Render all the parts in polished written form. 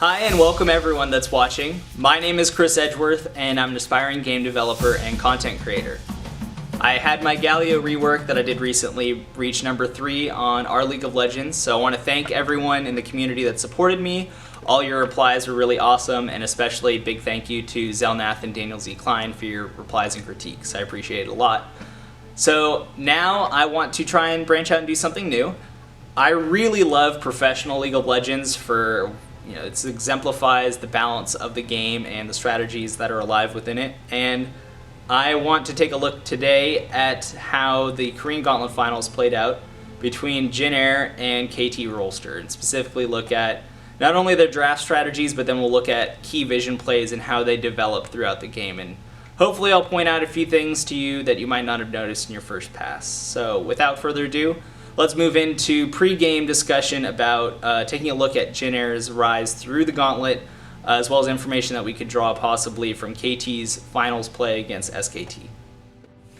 Hi and welcome everyone that's watching. My name is Chris Edgeworth and I'm an aspiring game developer and content creator. I had my Galio rework that I did recently reach number 3 on our League of Legends, so I want to thank everyone in the community that supported me. All your replies were really awesome, and especially big thank you to Zelnath and Daniel Z. Klein for your replies and critiques. I appreciate it a lot. So now I want to try and branch out and do something new. I really love professional League of Legends for it exemplifies the balance of the game and the strategies that are alive within it. And I want to take a look today at how the Korean Gauntlet finals played out between Jin Air and KT Rolster, and specifically look at not only their draft strategies, but then we'll look at key vision plays and how they develop throughout the game. And hopefully I'll point out a few things to you that you might not have noticed in your first pass. So without further ado, let's move into pre-game discussion about taking a look at Jin Air's rise through the Gauntlet, as well as information that we could draw possibly from KT's finals play against SKT.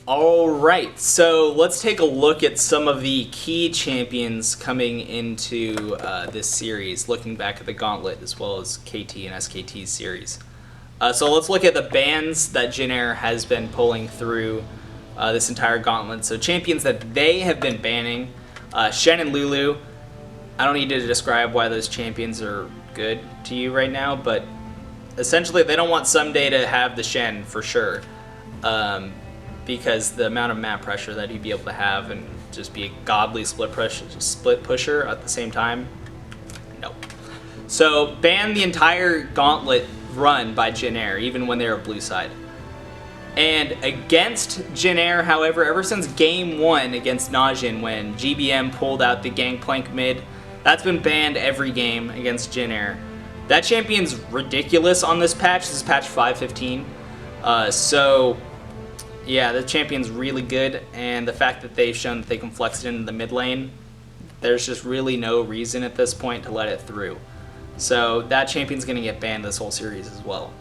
Alright, so let's take a look at some of the key champions coming into this series, looking back at the Gauntlet as well as KT and SKT's series. So let's look at the bans that Jin Air has been pulling through this entire Gauntlet. So champions that they have been banning. Shen and Lulu, I don't need to describe why those champions are good to you right now, but essentially they don't want Someday to have the Shen for sure, because the amount of map pressure that he'd be able to have and just be a godly split pusher at the same time, no. So ban the entire Gauntlet run by Jin Air, even when they're a blue side. And against Jin Air, however, ever since Game 1 against Najin, when GBM pulled out the Gangplank mid, that's been banned every game against Jin Air. That champion's ridiculous on this patch. This is patch 5.15. So, yeah, the champion's really good, and the fact that they've shown that they can flex it into the mid lane, there's just really no reason at this point to let it through. So that champion's going to get banned this whole series as well.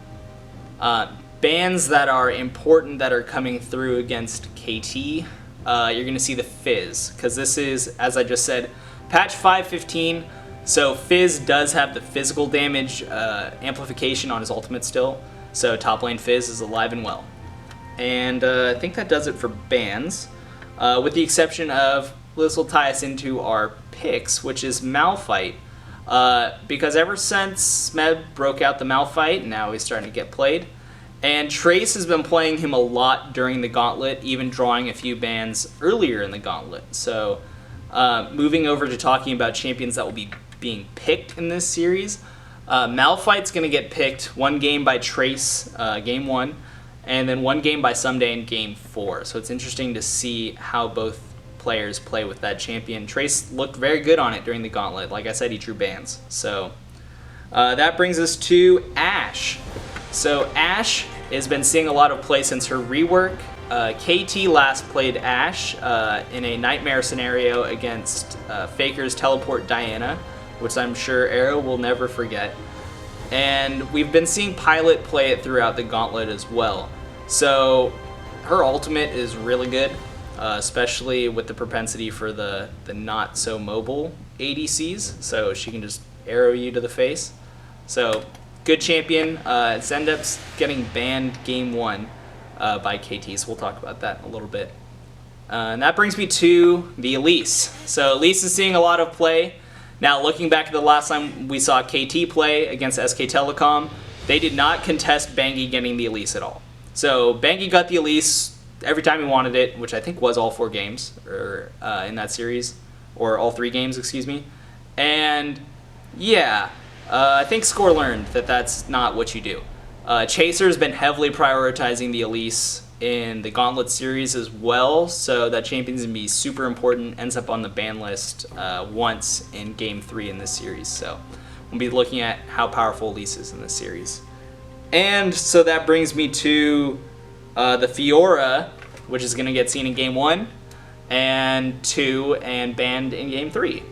Bans that are important that are coming through against KT, you're going to see the Fizz, because this is, as I just said, patch 5.15, so Fizz does have the physical damage amplification on his ultimate still, so top lane Fizz is alive and well. And I think that does it for bans, with the exception of, this will tie us into our picks, which is Malphite, because ever since Smeb broke out the Malphite, now he's starting to get played. And Trace has been playing him a lot during the Gauntlet, even drawing a few bans earlier in the Gauntlet. So moving over to talking about champions that will be being picked in this series, Malphite's going to get picked one game by Trace, Game 1, and then one game by Someday in Game 4. So it's interesting to see how both players play with that champion. Trace looked very good on it during the Gauntlet. Like I said, he drew bans. So that brings us to Ashe. So Ashe has been seeing a lot of play since her rework. KT last played Ashe in a nightmare scenario against Faker's Teleport Diana, which I'm sure Arrow will never forget. And we've been seeing Pilot play it throughout the Gauntlet as well. So her ultimate is really good, especially with the propensity for the not so mobile ADCs, so she can just arrow you to the face. So good champion. It's ended up getting banned Game 1 by KT, so we'll talk about that in a little bit. And that brings me to the Elise. So Elise is seeing a lot of play. Now, looking back at the last time we saw KT play against SK Telecom, they did not contest Bangi getting the Elise at all. So Bangi got the Elise every time he wanted it, which I think was all 4 games or in that series, or all 3 games, excuse me. And yeah, I think Score learned that that's not what you do. Chaser's been heavily prioritizing the Elise in the Gauntlet series as well, so that champion's going to be super important, ends up on the ban list once in Game 3 in this series. So we'll be looking at how powerful Elise is in this series. And so that brings me to the Fiora, which is going to get seen in Game 1 and 2 and banned in Game 3.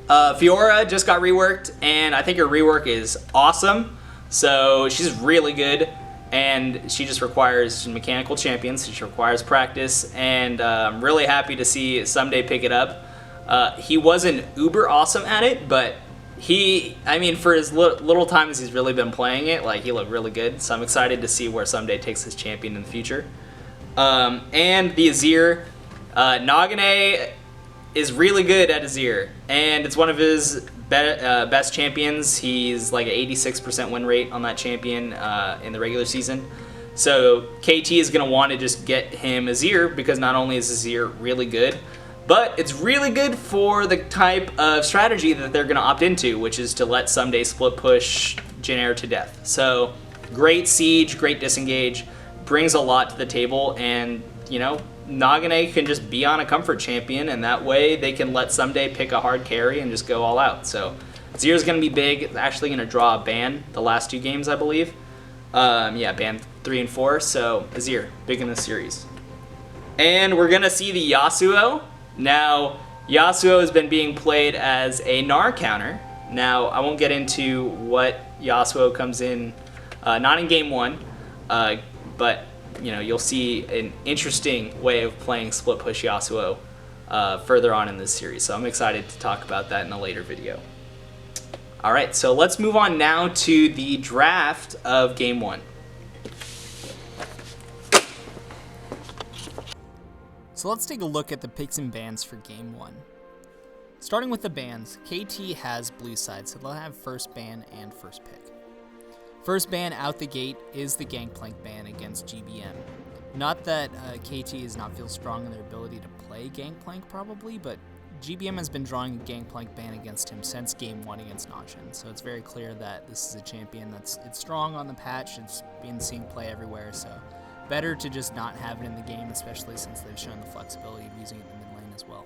Fiora just got reworked, and I think her rework is awesome. So she's really good, and she just requires mechanical champions. She requires practice, and I'm really happy to see Someday pick it up. He wasn't uber awesome at it, but I mean, for as little time as he's really been playing it, like, he looked really good. So I'm excited to see where Someday takes his champion in the future. And the Azir, Nagane is really good at Azir, and it's one of his best champions. He's like an 86% win rate on that champion in the regular season. So KT is going to want to just get him Azir, because not only is Azir really good, but it's really good for the type of strategy that they're going to opt into, which is to let Someday split push Jin to death. So great siege, great disengage, brings a lot to the table, and, you know, Nagane can just be on a comfort champion, and that way they can let Someday pick a hard carry and just go all out. So Azir's going to be big. It's actually going to draw a ban the last 2 games, I believe. Yeah, ban 3 and 4, so Azir, big in this series. And we're going to see the Yasuo. Now, Yasuo has been being played as a Gnar counter. Now, I won't get into what Yasuo comes in, not in game 1, but, you know, you'll see an interesting way of playing split push Yasuo further on in this series. So I'm excited to talk about that in a later video. All right, so let's move on now to the draft of game 1. So let's take a look at the picks and bans for game 1. Starting with the bans, KT has blue side, so they'll have first ban and first pick. First ban out the gate is the Gangplank ban against GBM. Not that KT does not feel strong in their ability to play Gangplank probably, but GBM has been drawing a Gangplank ban against him since game 1 against Nachin, so it's very clear that this is a champion it's strong on the patch. It's been seeing play everywhere, so better to just not have it in the game, especially since they've shown the flexibility of using it in the mid lane as well.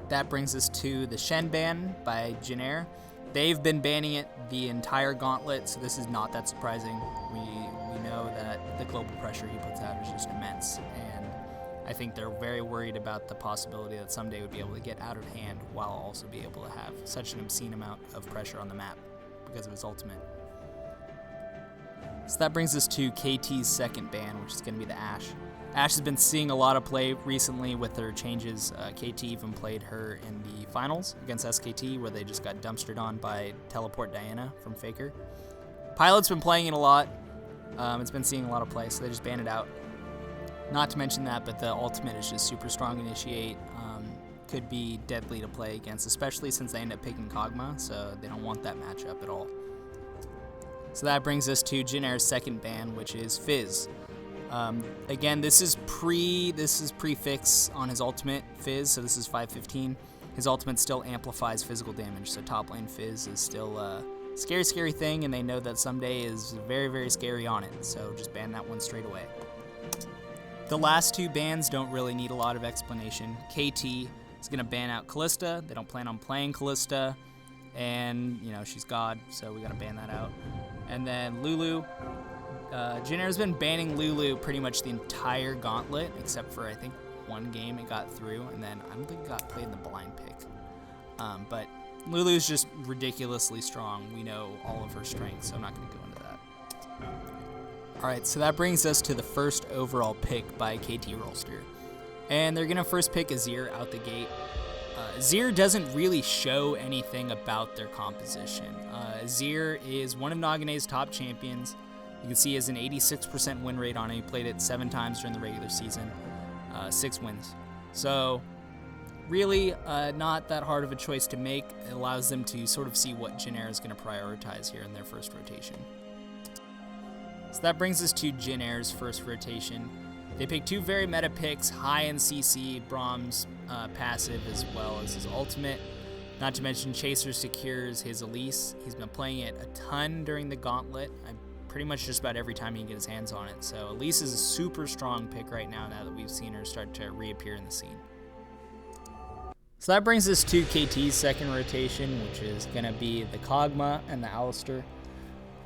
That brings us to the Shen ban by Jin. They've been banning it the entire Gauntlet, so this is not that surprising. We know that the global pressure he puts out is just immense, and I think they're very worried about the possibility that Someday would be able to get out of hand while also be able to have such an obscene amount of pressure on the map because of his ultimate. So that brings us to KT's second ban, which is going to be the Ashe. Ashe has been seeing a lot of play recently with her changes. KT even played her in the finals against SKT, where they just got dumpstered on by Teleport Diana from Faker. Pilot's been playing it a lot. It's been seeing a lot of play, so they just banned it out. Not to mention that, but the ultimate is just super strong initiate. Could be deadly to play against, especially since they end up picking Kog'Maw, so they don't want that matchup at all. So that brings us to Jin second ban, which is Fizz. Again, this is prefix on his ultimate Fizz, so this is 515. His ultimate still amplifies physical damage, so top lane Fizz is still a scary thing, and they know that Someday is very scary on it, so just ban that one straight away. The last 2 bans don't really need a lot of explanation. KT is going to ban out Kalista. They don't plan on playing Kalista, and, you know, she's God, so we got to ban that out. And then Lulu. Jin has been banning Lulu pretty much the entire Gauntlet, except for, I think, 1 game it got through, and then I don't think it got played in the blind pick. But Lulu's just ridiculously strong. We know all of her strengths, so I'm not going to go into that. Alright, so that brings us to the first overall pick by KT Rolster. And they're going to first pick Azir out the gate. Azir doesn't really show anything about their composition. Azir is one of Nagane's top champions. You can see he has an 86% win rate on it. He played it 7 times during the regular season, 6 wins. So really not that hard of a choice to make. It allows them to sort of see what Jin is going to prioritize here in their first rotation. So that brings us to Jin first rotation. They pick 2 very meta picks, high in CC, Braum's passive as well as his ultimate. Not to mention Chaser secures his Elise. He's been playing it a ton during the Gauntlet. Pretty much just about every time he can get his hands on it. So Elise is a super strong pick right now that we've seen her start to reappear in the scene. So that brings us to KT's second rotation, which is going to be the Kog'Maw and the Alistar.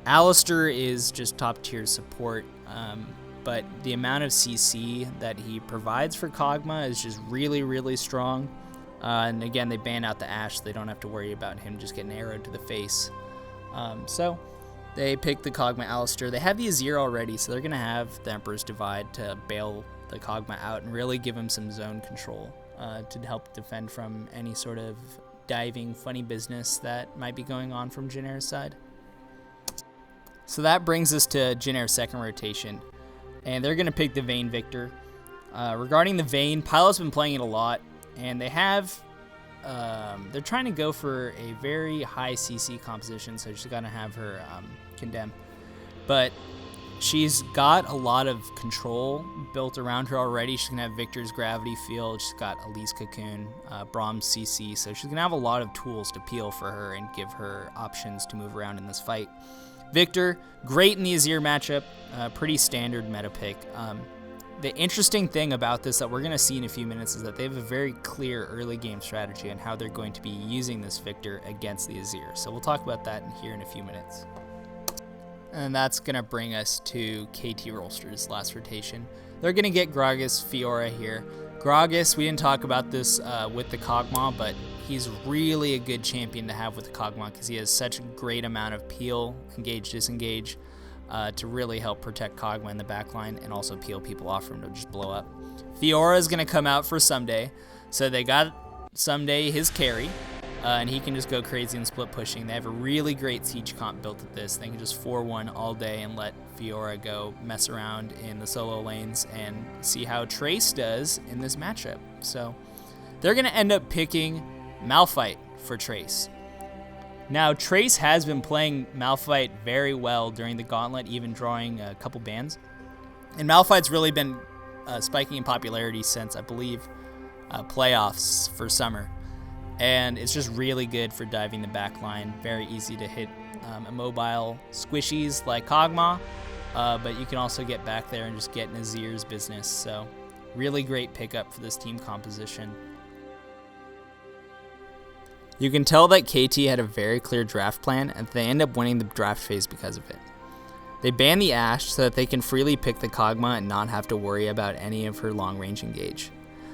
Alistar is just top tier support, but the amount of CC that he provides for Kog'Maw is just really strong. And again, they ban out the Ashe, so they don't have to worry about him just getting arrowed to the face. So they pick the Kog'Maw Alistar. They have the Azir already, so they're going to have the Emperor's Divide to bail the Kog'Maw out and really give him some zone control to help defend from any sort of diving, funny business that might be going on from Jynneir's side. So that brings us to Jynneir's second rotation, and they're going to pick the Vayne Victor. Regarding the Vayne, Pilot's been playing it a lot, and they have, they're trying to go for a very high CC composition, so she's going to have her condemn. But she's got a lot of control built around her already. She's going to have Victor's Gravity Field. She's got Elise Cocoon, Brahm's CC. So she's going to have a lot of tools to peel for her and give her options to move around in this fight. Victor, great in the Azir matchup. Pretty standard meta pick. The interesting thing about this that we're going to see in a few minutes is that they have a very clear early game strategy on how they're going to be using this Victor against the Azir. So we'll talk about that here in a few minutes. And that's going to bring us to KT Rolster's last rotation. They're going to get Gragas Fiora here. Gragas, we didn't talk about this with the Kog'Maw, but he's really a good champion to have with the Kog'Maw because he has such a great amount of peel, engage, disengage, to really help protect Kog'Maw in the backline and also peel people off from him to just blow up. Fiora is going to come out for Someday. So they got Someday his carry. And he can just go crazy and split pushing. They have a really great siege comp built at this. They can just 4-1 all day and let Fiora go mess around in the solo lanes and see how Trace does in this matchup. So they're going to end up picking Malphite for Trace. Now, Trace has been playing Malphite very well during the Gauntlet, even drawing a couple bans. And Malphite's really been spiking in popularity since, I believe, playoffs for summer. And it's just really good for diving the back line. Very easy to hit immobile squishies like Kog'Maw, but you can also get back there and just get Nazir's business. So really great pickup for this team composition. You can tell that KT had a very clear draft plan, and they end up winning the draft phase because of it. They ban the Ashe so that they can freely pick the Kog'Maw and not have to worry about any of her long-range engage.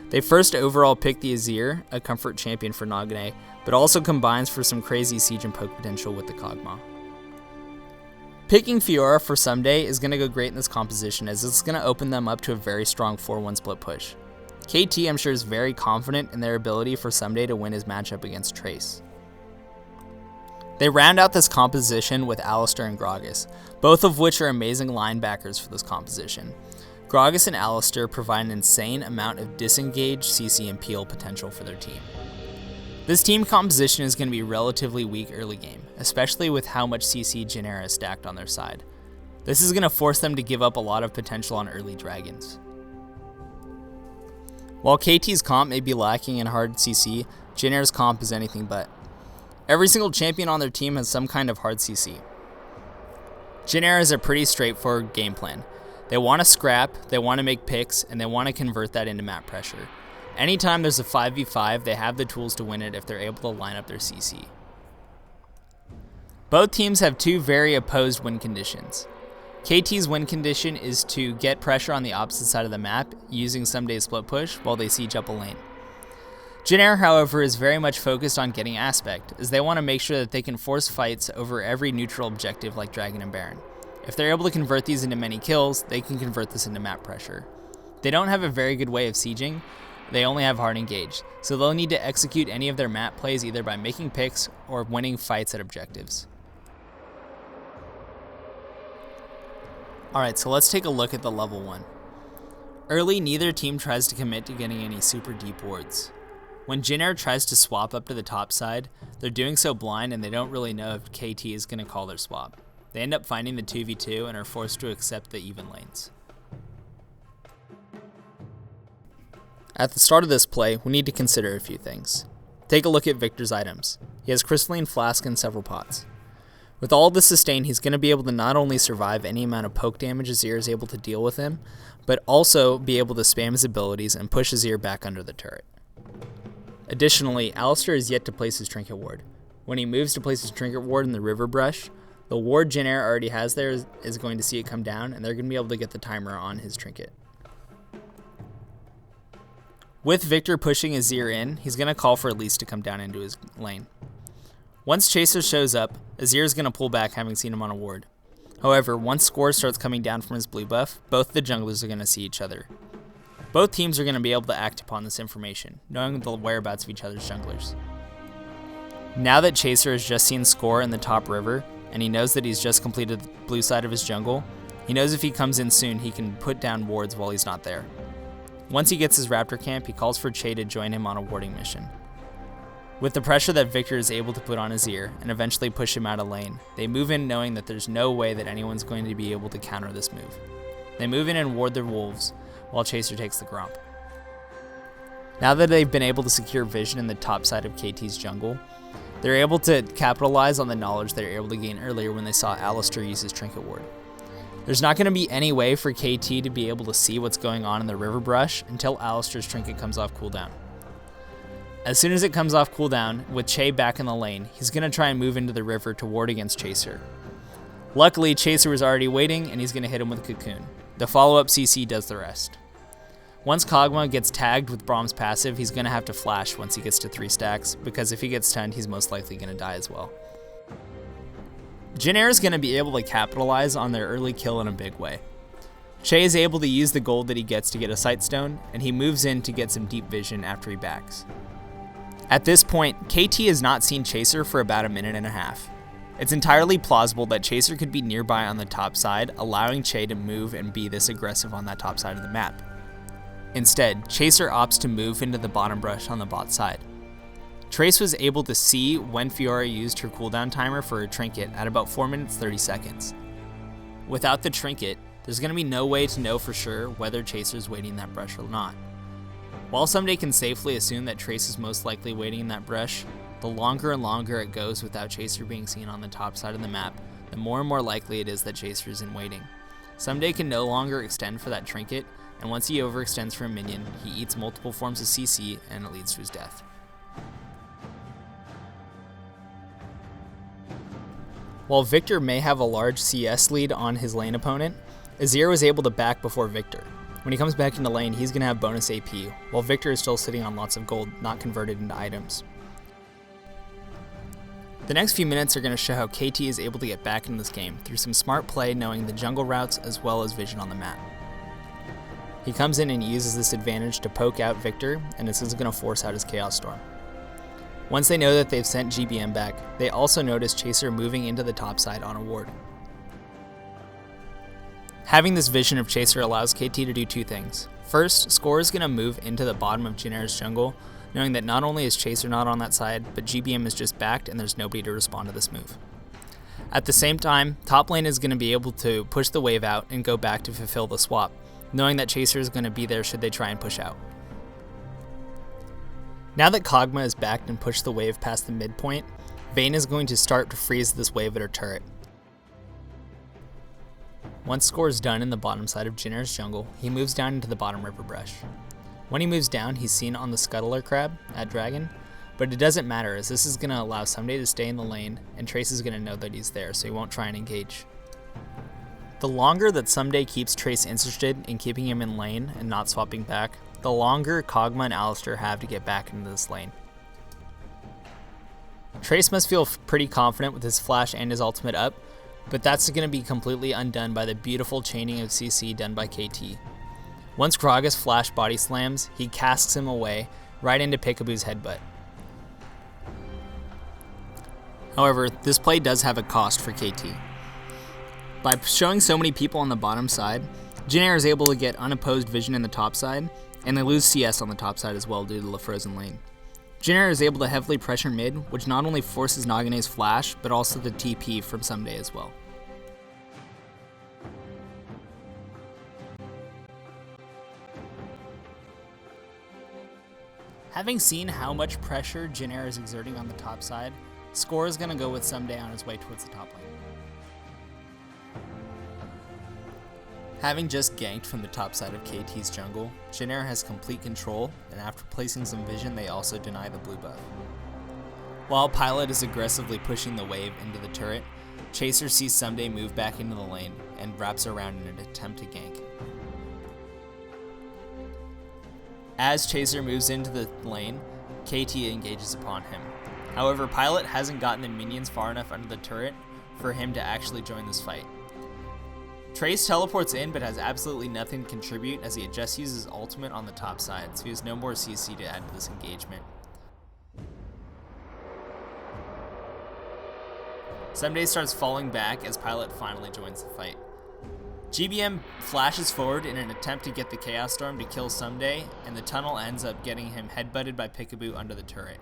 They first overall picked the Azir, a comfort champion for Nagane, but also combines for some crazy siege and poke potential with the Kog'Maw. Picking Fiora for Someday is going to go great in this composition as it's going to open them up to a very strong 4-1 split push. KT, I'm sure, is very confident in their ability for Someday to win his matchup against Trace. They round out this composition with Alistar and Gragas, both of which are amazing linebackers for this composition. Gragas and Alistar provide an insane amount of disengage, CC, and peel potential for their team. This team composition is going to be relatively weak early game, especially with how much CC Jynneir is stacked on their side. This is going to force them to give up a lot of potential on early dragons. While KT's comp may be lacking in hard CC, Jynneir's comp is anything but. Every single champion on their team has some kind of hard CC. Jynneir has a pretty straightforward game plan. They want to scrap, they want to make picks, and they want to convert that into map pressure. Anytime there's a 5v5, they have the tools to win it if they're able to line up their CC. Both teams have two very opposed win conditions. KT's win condition is to get pressure on the opposite side of the map using Someday's split push while they siege up a lane. Jynneir, however, is very much focused on getting aspect, as they want to make sure that they can force fights over every neutral objective like Dragon and Baron. If they're able to convert these into many kills, they can convert this into map pressure. They don't have a very good way of sieging, they only have hard engage, so they'll need to execute any of their map plays either by making picks or winning fights at objectives. Alright, so let's take a look at the level 1. Early, neither team tries to commit to getting any super deep wards. When Jynneir tries to swap up to the top side, they're doing so blind and they don't really know if KT is going to call their swap. They end up finding the 2v2 and are forced to accept the even lanes. At the start of this play, we need to consider a few things. Take a look at Victor's items. He has Crystalline Flask and several pots. With all the sustain, he's going to be able to not only survive any amount of poke damage Azir is able to deal with him, but also be able to spam his abilities and push Azir back under the turret. Additionally, Alistar is yet to place his Trinket Ward. When he moves to place his Trinket Ward in the River Brush, the ward Jynneir already has there is going to see it come down, and they're going to be able to get the timer on his Trinket. With Victor pushing Azir in, he's going to call for Elise to come down into his lane. Once Chaser shows up, Azir is going to pull back, having seen him on a ward. However, once Score starts coming down from his blue buff, both the junglers are going to see each other. Both teams are going to be able to act upon this information, knowing the whereabouts of each other's junglers. Now that Chaser has just seen Score in the top river, and he knows that he's just completed the blue side of his jungle, he knows if he comes in soon, he can put down wards while he's not there. Once he gets his Raptor camp, he calls for Che to join him on a warding mission. With the pressure that Victor is able to put on his ear and eventually push him out of lane, they move in knowing that there's no way that anyone's going to be able to counter this move. They move in and ward their wolves, while Chaser takes the Gromp. Now that they've been able to secure vision in the top side of KT's jungle, they're able to capitalize on the knowledge they were able to gain earlier when they saw Alistar use his Trinket Ward. There's not going to be any way for KT to be able to see what's going on in the river brush until Alistar's Trinket comes off cooldown. As soon as it comes off cooldown, with Che back in the lane, he's going to try and move into the river to ward against Chaser. Luckily, Chaser was already waiting, and he's going to hit him with Cocoon. The follow-up CC does the rest. Once Kog'Maw gets tagged with Braum's passive, he's going to have to flash once he gets to 3 stacks, because if he gets stunned, he's most likely going to die as well. Jin Air is going to be able to capitalize on their early kill in a big way. Che is able to use the gold that he gets to get a Sightstone, and he moves in to get some deep vision after he backs. At this point, KT has not seen Chaser for about a minute and a half. It's entirely plausible that Chaser could be nearby on the top side, allowing Che to move and be this aggressive on that top side of the map. Instead, Chaser opts to move into the bottom brush on the bot side. Trace was able to see when Fiora used her cooldown timer for her Trinket at about 4 minutes 30 seconds. Without the Trinket, there's going to be no way to know for sure whether Chaser's waiting in that brush or not. While Someday can safely assume that Trace is most likely waiting in that brush, the longer and longer it goes without Chaser being seen on the top side of the map, the more and more likely it is that Chaser is in waiting. Someday can no longer extend for that Trinket, and once he overextends for a minion, he eats multiple forms of CC and it leads to his death. While Victor may have a large CS lead on his lane opponent, Azir was able to back before Victor. When he comes back into lane, he's going to have bonus AP, while Victor is still sitting on lots of gold, not converted into items. The next few minutes are going to show how KT is able to get back into this game through some smart play knowing the jungle routes as well as vision on the map. He comes in and uses this advantage to poke out Victor, and this is going to force out his Chaos Storm. Once they know that they've sent GBM back, they also notice Chaser moving into the top side on a ward. Having this vision of Chaser allows KT to do 2 things. First, Score is going to move into the bottom of Jin Air's jungle, knowing that not only is Chaser not on that side, but GBM is just backed and there's nobody to respond to this move. At the same time, top lane is going to be able to push the wave out and go back to fulfill the swap, knowing that Chaser is going to be there should they try and push out. Now that Kog'Maw is backed and pushed the wave past the midpoint, Vayne is going to start to freeze this wave at her turret. Once Score is done in the bottom side of Jin Air's jungle, he moves down into the bottom river brush. When he moves down, he's seen on the Scuttler Crab at Dragon, but it doesn't matter as this is going to allow Someday to stay in the lane and Trace is going to know that he's there, so he won't try and engage. The longer that Someday keeps Trace interested in keeping him in lane and not swapping back, the longer Kog'Maw and Alistar have to get back into this lane. Trace must feel pretty confident with his flash and his ultimate up, but that's going to be completely undone by the beautiful chaining of CC done by KT. Once Gragas flash body slams, he casts him away right into Peekaboo's headbutt. However, this play does have a cost for KT. By showing so many people on the bottom side, Jin Air is able to get unopposed vision in the top side, and they lose CS on the top side as well due to the frozen lane. Jin Air is able to heavily pressure mid, which not only forces Nagane's flash, but also the TP from Someday as well. Having seen how much pressure Jin Air is exerting on the top side, Score is going to go with Someday on his way towards the top lane. Having just ganked from the top side of KT's jungle, Jin Air has complete control, and after placing some vision, they also deny the blue buff. While Pilot is aggressively pushing the wave into the turret, Chaser sees Someday move back into the lane and wraps around in an attempt to gank. As Chaser moves into the lane, KT engages upon him. However, Pilot hasn't gotten the minions far enough under the turret for him to actually join this fight. Trace teleports in but has absolutely nothing to contribute as he just uses ultimate on the top side, so he has no more CC to add to this engagement. Someday starts falling back as Pilot finally joins the fight. GBM flashes forward in an attempt to get the Chaos Storm to kill Someday, and the tunnel ends up getting him headbutted by Peekaboo under the turret.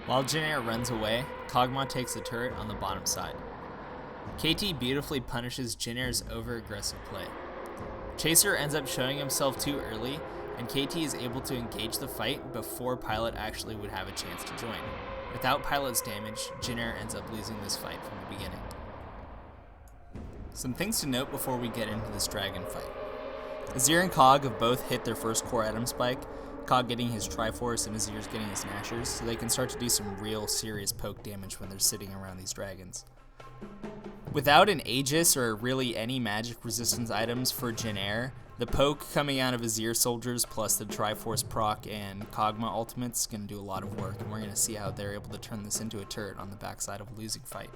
While Jin Air runs away, Kog'Maw takes the turret on the bottom side. KT beautifully punishes Jin Air's over-aggressive play. Chaser ends up showing himself too early, and KT is able to engage the fight before Pilot actually would have a chance to join. Without Pilot's damage, Jin Air ends up losing this fight from the beginning. Some things to note before we get into this dragon fight. Azir and Cog have both hit their first core item spike, Cog getting his Triforce and Azir's getting his Nashers, so they can start to do some real serious poke damage when they're sitting around these dragons. Without an Aegis or really any magic resistance items for Jin Air, the poke coming out of Azir soldiers plus the Triforce proc and Kog'Maw ultimates is going to do a lot of work, and we're going to see how they're able to turn this into a turret on the backside of a losing fight.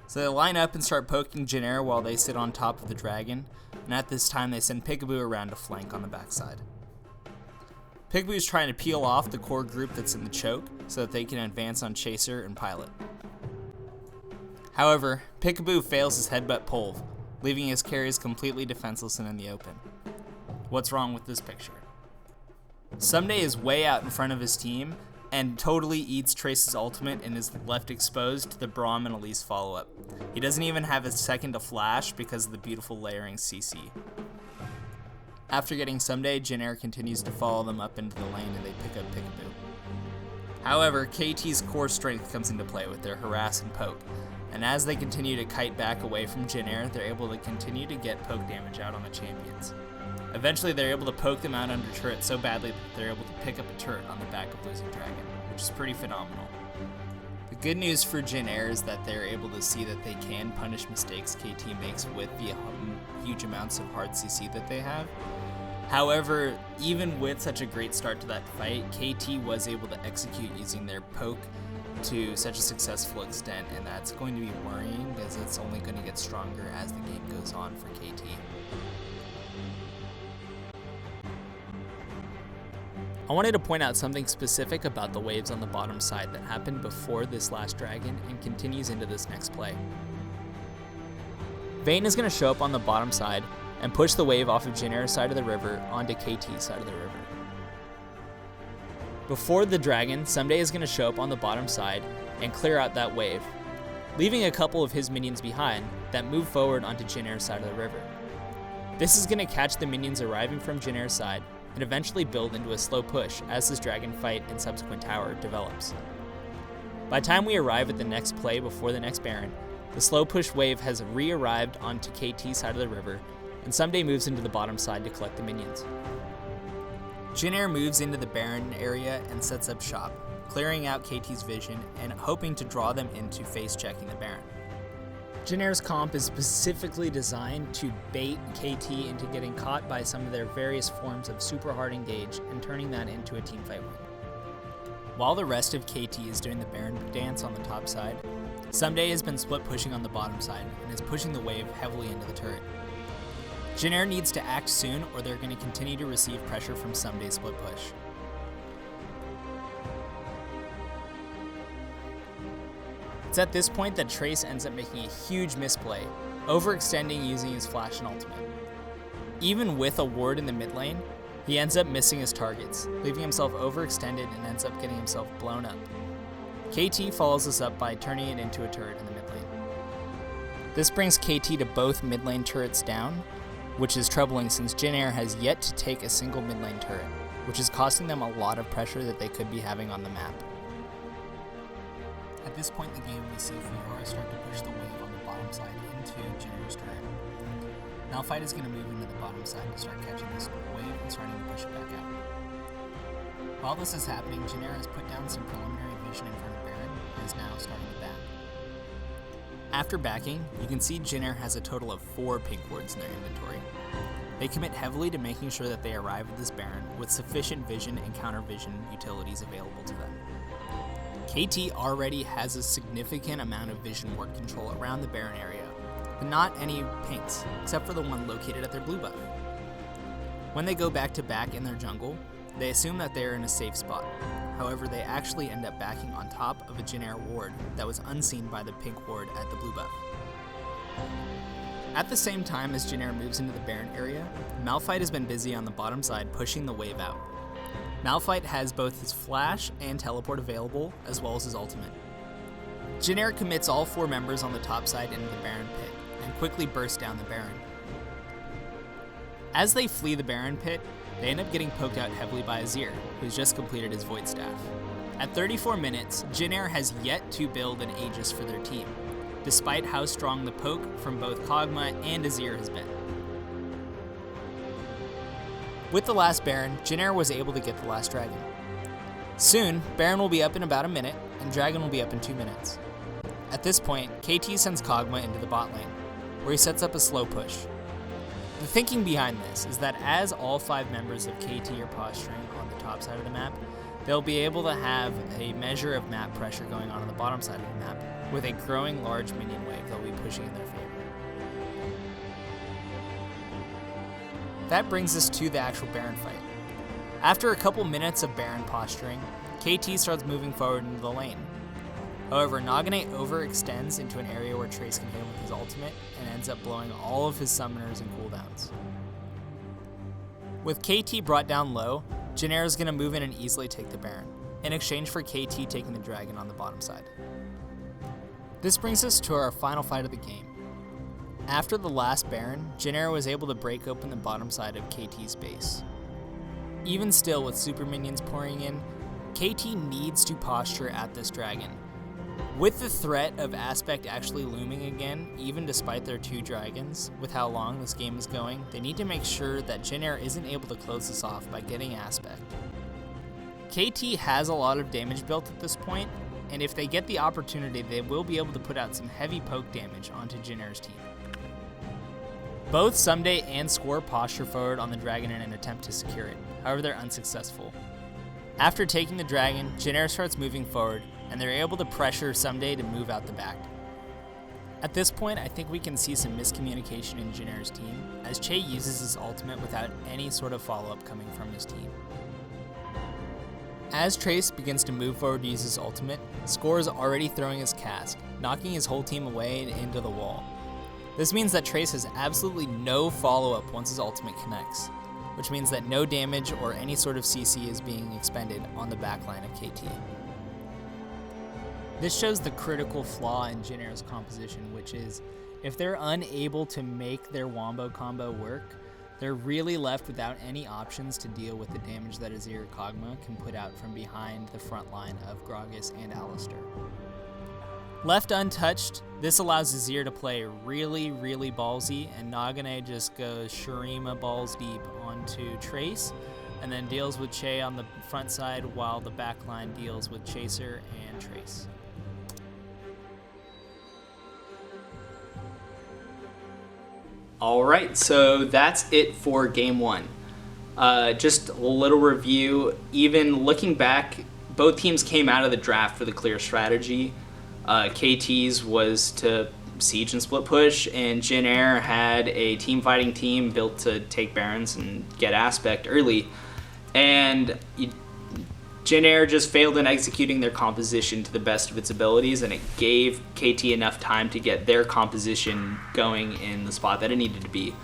So they line up and start poking Jin Air while they sit on top of the dragon, and at this time they send Peekaboo around to flank on the backside. Peekaboo's trying to peel off the core group that's in the choke so that they can advance on Chaser and Pilot. However, Peekaboo fails his headbutt pole, leaving his carries completely defenseless and in the open. What's wrong with this picture? Someday is way out in front of his team and totally eats Trace's ultimate and is left exposed to the Braum and Elise follow-up. He doesn't even have a second to flash because of the beautiful layering CC. After getting Someday, Jin Air continues to follow them up into the lane and they pick up Peekaboo. However, KT's core strength comes into play with their harass and poke, and as they continue to kite back away from Jin Air, they're able to continue to get poke damage out on the champions. Eventually, they're able to poke them out under turret so badly that they're able to pick up a turret on the back of Losing Dragon, which is pretty phenomenal. The good news for Jin Air is that they're able to see that they can punish mistakes KT makes with the huge amounts of hard CC that they have. However, even with such a great start to that fight, KT was able to execute using their poke to such a successful extent, and that's going to be worrying because it's only going to get stronger as the game goes on for KT. I wanted to point out something specific about the waves on the bottom side that happened before this last dragon and continues into this next play. Vayne is going to show up on the bottom side and push the wave off of Jin Air's side of the river onto KT's side of the river. Before the dragon, Someday is going to show up on the bottom side and clear out that wave, leaving a couple of his minions behind that move forward onto Jin Air's side of the river. This is going to catch the minions arriving from Jin Air's side and eventually build into a slow push as this dragon fight and subsequent tower develops. By the time we arrive at the next play before the next Baron, the slow push wave has re-arrived onto KT's side of the river, and Someday moves into the bottom side to collect the minions. Jin Air moves into the Baron area and sets up shop, clearing out KT's vision and hoping to draw them into face-checking the Baron. Jin Air's comp is specifically designed to bait KT into getting caught by some of their various forms of super hard engage and turning that into a teamfight win. While the rest of KT is doing the Baron dance on the top side, Someday has been split pushing on the bottom side and is pushing the wave heavily into the turret. Jin Air needs to act soon or they're going to continue to receive pressure from Someday's split push. It's at this point that Trace ends up making a huge misplay, overextending using his flash and ultimate. Even with a ward in the mid lane, he ends up missing his targets, leaving himself overextended and ends up getting himself blown up. KT follows this up by turning it into a turret in the mid lane. This brings KT to both mid lane turrets down, which is troubling since Jin Air has yet to take a single mid lane turret, which is costing them a lot of pressure that they could be having on the map. At this point in the game, we see Fiora start to push the wave on the bottom side into Jin Air's turret. Malphite is going to move into the bottom side to start catching this wave and starting to push it back out. While this is happening, Jin Air has put down some preliminary vision in front of Baron and is now starting to back. After backing, you can see Jin Air has a total of 4 pink wards in their inventory. They commit heavily to making sure that they arrive at this Baron with sufficient vision and counter vision utilities available to them. KT already has a significant amount of vision ward control around the Baron area, but not any pinks, except for the one located at their blue buff. When they go back to back in their jungle, they assume that they are in a safe spot. However, they actually end up backing on top of a Jyn ward that was unseen by the pink ward at the blue buff. At the same time as Jyn moves into the Baron area, Malphite has been busy on the bottom side pushing the wave out. Malphite has both his flash and teleport available, as well as his ultimate. Jyn commits all 4 members on the top side into the Baron pit, and quickly bursts down the Baron. As they flee the Baron pit, they end up getting poked out heavily by Azir, who's just completed his Void Staff. At 34 minutes, Jyn has yet to build an Aegis for their team, despite how strong the poke from both Kog'Maw and Azir has been. With the last Baron, Jyn was able to get the last dragon. Soon, Baron will be up in about a minute, and Dragon will be up in 2 minutes. At this point, KT sends Kog'Maw into the bot lane, where he sets up a slow push. The thinking behind this is that as all 5 members of KT are posturing on the top side of the map, they'll be able to have a measure of map pressure going on the bottom side of the map, with a growing large minion wave they'll be pushing in their favor. That brings us to the actual Baron fight. After a couple minutes of Baron posturing, KT starts moving forward into the lane. However, Nagane overextends into an area where Trace can hit him with his ultimate and ends up blowing all of his summoners and cooldowns. With KT brought down low, Jyn is going to move in and easily take the Baron, in exchange for KT taking the dragon on the bottom side. This brings us to our final fight of the game. After the last Baron, Jyn was able to break open the bottom side of KT's base. Even still, with super minions pouring in, KT needs to posture at this dragon. With the threat of Aspect actually looming again, even despite their 2 dragons, with how long this game is going, they need to make sure that Jyn isn't able to close this off by getting Aspect. KT has a lot of damage built at this point, and if they get the opportunity, they will be able to put out some heavy poke damage onto Jyn's team. Both Someday and Score posture forward on the dragon in an attempt to secure it, however they're unsuccessful. After taking the dragon, Jyn starts moving forward, and they're able to pressure Someday to move out the back. At this point, I think we can see some miscommunication in Jyn's team, as Che uses his ultimate without any sort of follow-up coming from his team. As Trace begins to move forward to use his ultimate, Score is already throwing his cask, knocking his whole team away and into the wall. This means that Trace has absolutely no follow-up once his ultimate connects, which means that no damage or any sort of CC is being expended on the backline of KT. This shows the critical flaw in Jyn's composition, which is if they're unable to make their Wombo combo work, they're really left without any options to deal with the damage that Azir or Kog'Maw can put out from behind the front line of Gragas and Alistar. Left untouched, this allows Azir to play really, really ballsy, and Nagane just goes Shurima balls deep onto Trace, and then deals with Che on the front side while the backline deals with Chaser and Trace. Alright, so that's it for Game 1. Just a little review. Even looking back, both teams came out of the draft with a clear strategy. KT's was to siege and split push, and Jyn had a team fighting team built to take Barons and get Aspect early. And Jyn just failed in executing their composition to the best of its abilities, and it gave KT enough time to get their composition going in the spot that it needed to be.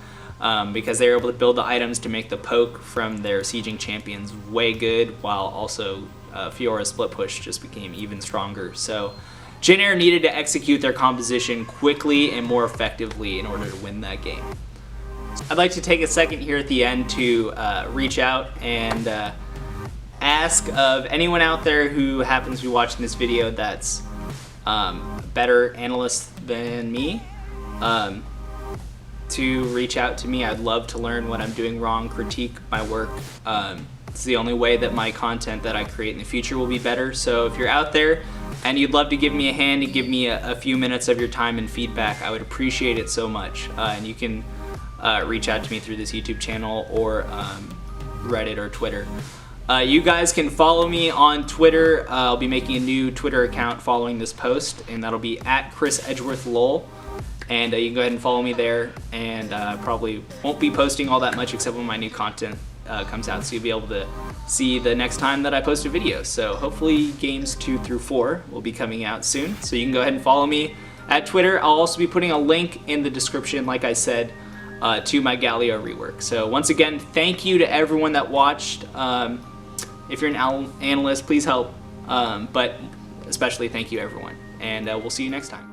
Because they were able to build the items to make the poke from their sieging champions way good, while also Fiora's split push just became even stronger. So Jyn needed to execute their composition quickly and more effectively in order to win that game. I'd like to take a second here at the end to reach out and ask of anyone out there who happens to be watching this video that's a better analyst than me to reach out to me. I'd love to learn what I'm doing wrong, critique my work. It's the only way that my content that I create in the future will be better. So if you're out there and you'd love to give me a hand and give me a few minutes of your time and feedback, I would appreciate it so much. And you can reach out to me through this YouTube channel or Reddit or Twitter. You guys can follow me on Twitter. I'll be making a new Twitter account following this post, and that'll be at ChrisEdgeworthLol. And you can go ahead and follow me there, and probably won't be posting all that much except when my new content comes out, so you'll be able to see the next time that I post a video. So hopefully games 2 through 4 will be coming out soon. So you can go ahead and follow me at Twitter. I'll also be putting a link in the description, like I said, to my Galio rework. So once again, thank you to everyone that watched. If you're an analyst, please help. But especially thank you everyone. And we'll see you next time.